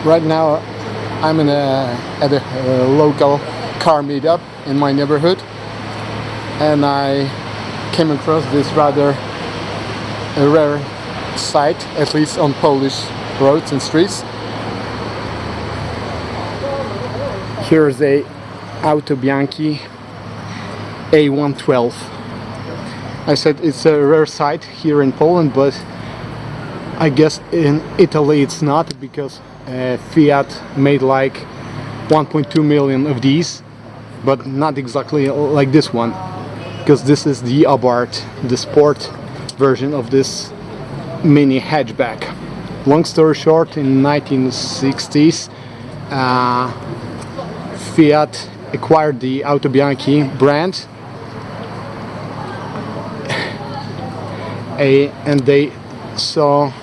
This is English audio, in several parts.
Right now I'm at a local car meetup in my neighborhood, and I came across this rather rare sight, at least on Polish roads and streets. Here's a Autobianchi A112. I said it's a rare sight here in Poland, but I guess in Italy it's not, because Fiat made like 1.2 million of these, but not exactly like this one, because this is the Abarth, the sport version of this mini hatchback. Long story short, in 1960s Fiat acquired the Autobianchi brand, and they saw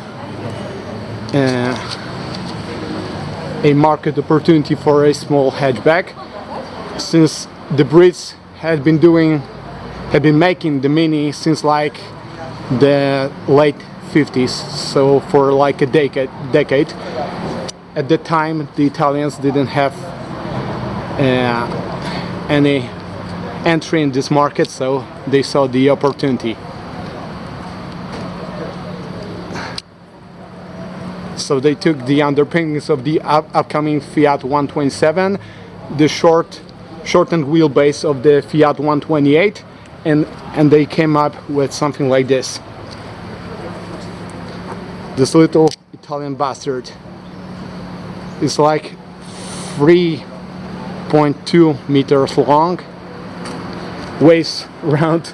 a market opportunity for a small hatchback, since the Brits had been making the Mini since like the late 50s, so for like a decade. At that time the Italians didn't have any entry in this market, so they saw the opportunity. So they took the underpinnings of the upcoming Fiat 127, the shortened wheelbase of the Fiat 128, and they came up with something like this. This little Italian bastard is like 3.2 meters long, weighs around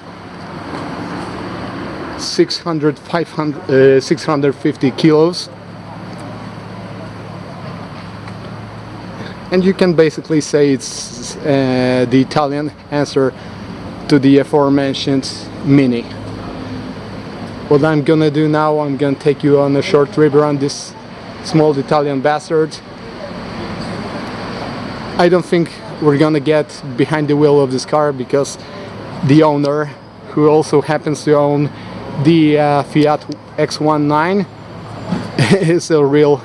650 kilos, and you can basically say it's the Italian answer to the aforementioned Mini. What I'm gonna do now, I'm gonna take you on a short trip around this small Italian bastard. I don't think we're gonna get behind the wheel of this car, because the owner, who also happens to own the Fiat X19, is a real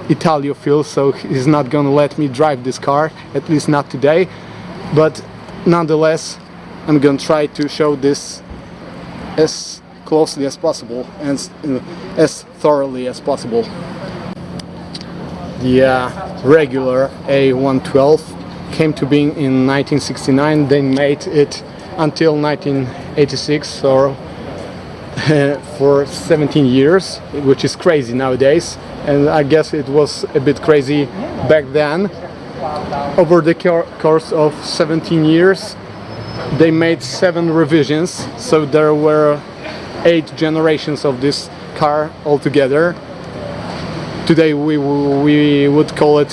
Italiophile, so he's not gonna let me drive this car, at least not today. But nonetheless, I'm gonna try to show this as closely as possible and as thoroughly as possible. The regular A112 came to being in 1969. They made it until 1986, or for 17 years, which is crazy nowadays, and I guess it was a bit crazy back then. Over the course of 17 years they made 7 revisions, so there were 8 generations of this car altogether. Today we would call it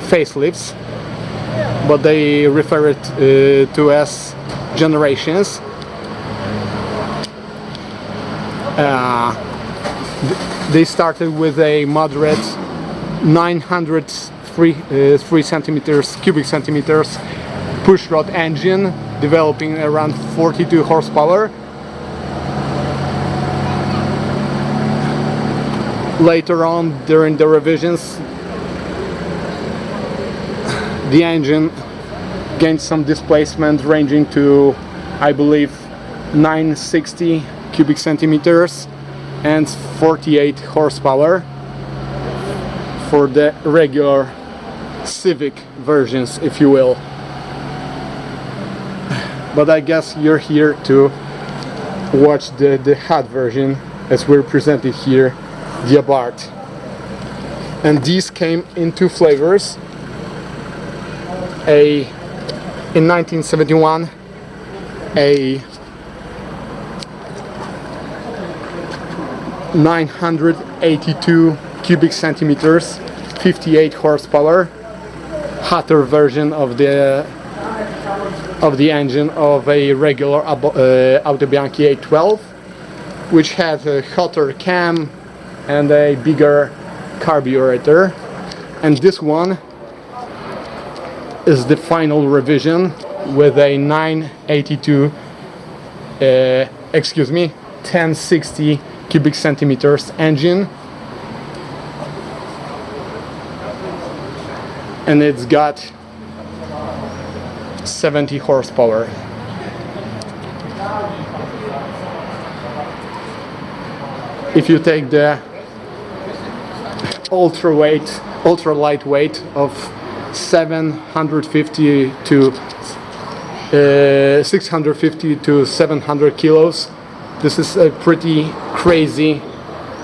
facelifts, but they refer it to as generations. They started with a moderate 903 cubic centimeters pushrod engine, developing around 42 horsepower. Later on, during the revisions, the engine gained some displacement, ranging to, I believe, 960 cubic centimeters and 48 horsepower for the regular Civic versions, if you will. But I guess you're here to watch the hot version, as we're presented here, the Abarth. And these came in 2 flavors. In 1971, a 982 cubic centimeters, 58 horsepower, hotter version of the engine of a regular Autobianchi A12, which had a hotter cam and a bigger carburetor. And this one is the final revision with a 1060 cubic centimeters engine. and it's got 70 horsepower. If you take the ultra lightweight of 750 to 650 to 700 kilos, this is a pretty crazy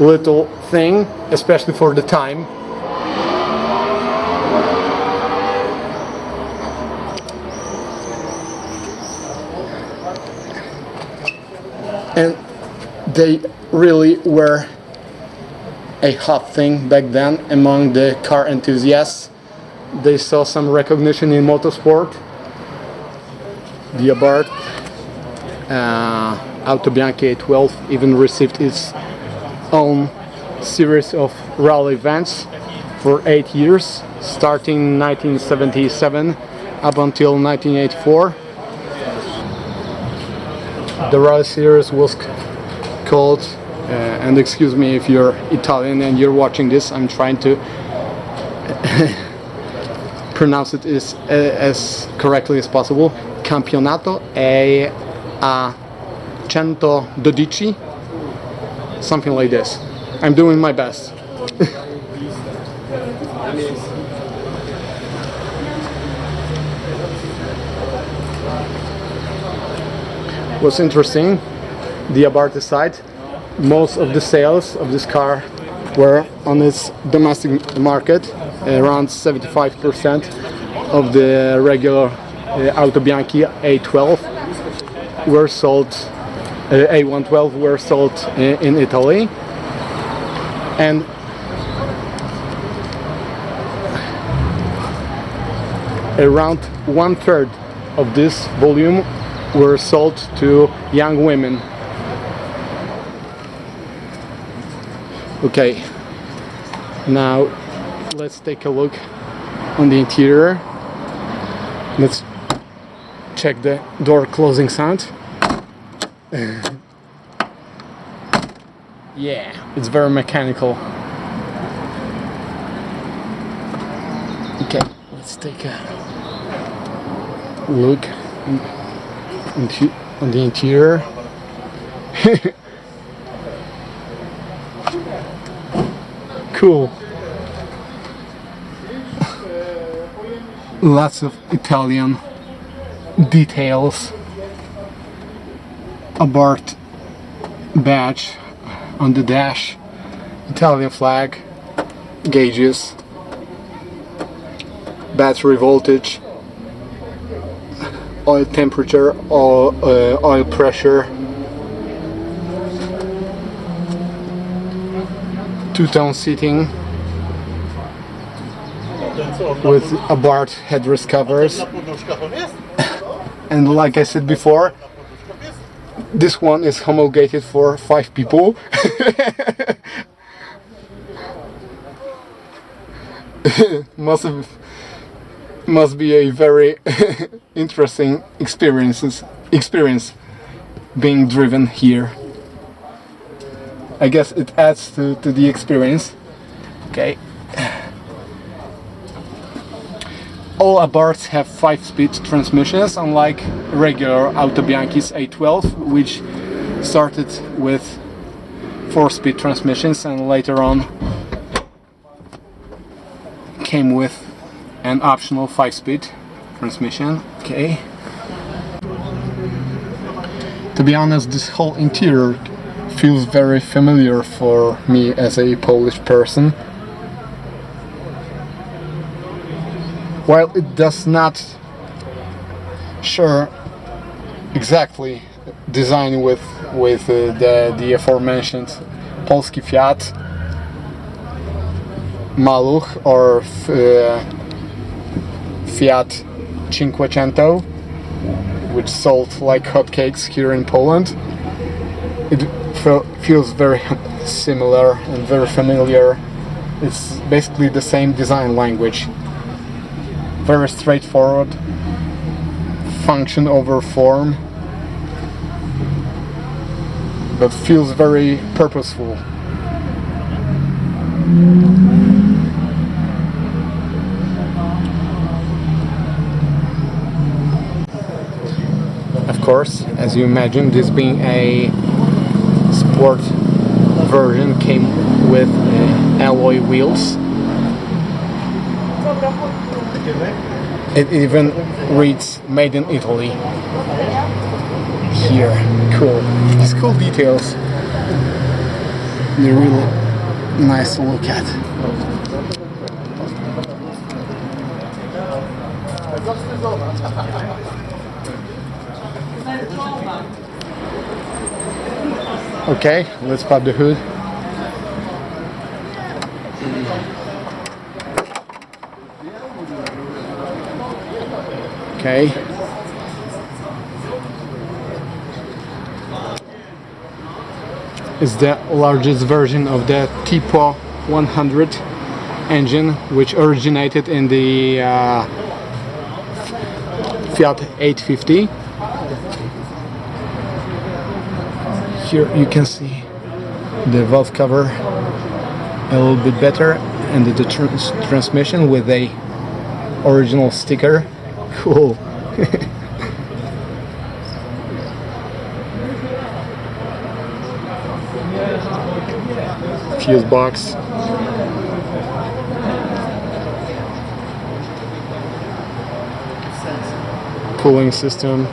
little thing, especially for the time. And they really were a hot thing back then among the car enthusiasts. They saw some recognition in motorsport. The Abarth Autobianchi A112 even received its own series of rally events for 8 years, starting 1977 up until 1984. The rally series was called, and excuse me if you're Italian and you're watching this, I'm trying to pronounce it as correctly as possible. Campionato A112, something like this. I'm doing my best. What's interesting, the Abarth side, most of the sales of this car were on its domestic market. Around 75% of the regular Autobianchi A112 were sold, A112 were sold in Italy, and around 1/3 of this volume were sold to young women. Okay, now let's take a look on the interior. Let's check the door closing sound. Yeah, it's very mechanical. Okay, let's take a look on the interior. Cool. Lots of Italian details. Abarth badge on the dash, Italian flag, gauges, battery voltage, oil temperature, oil pressure, two-tone seating with Abarth headrest covers. And like I said before, this one is homologated for 5 people. Must be a very interesting experience being driven here. I guess it adds to the experience. Okay. All Abarths have 5-speed transmissions, unlike regular Autobianchi's A112, which started with 4-speed transmissions and later on came with an optional 5-speed transmission. Okay. To be honest, this whole interior feels very familiar for me as a Polish person. While it does not share exactly design with the aforementioned Polski Fiat, Maluch or Fiat 500, which sold like hotcakes here in Poland, it feels very similar and very familiar. It's basically the same design language. Very straightforward, function over form, but feels very purposeful. course, as you imagine, this being a sport version, came with alloy wheels. It even reads "Made in Italy" here. Cool. These cool details. They're really nice to look at. Okay, let's pop the hood. Okay. It's the largest version of the Tipo 100 engine, which originated in the Fiat 850. Here you can see the valve cover a little bit better, and the transmission with a original sticker. Cool. Fuse box. Cooling system.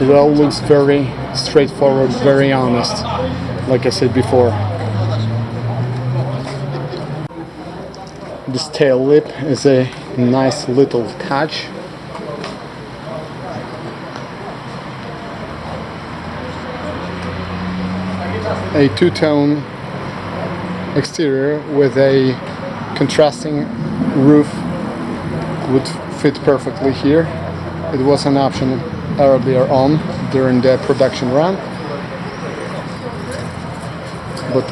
It all looks very straightforward, very honest, like I said before. This tail lip is a nice little touch. A two-tone exterior with a contrasting roof would fit perfectly here. It was an option earlier on during the production run, but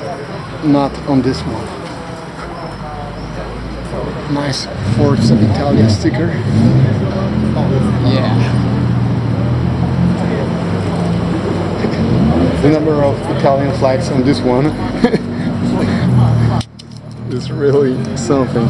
not on this one. Nice Forza Italia sticker. Yeah. The number of Italian flags on this one is really something.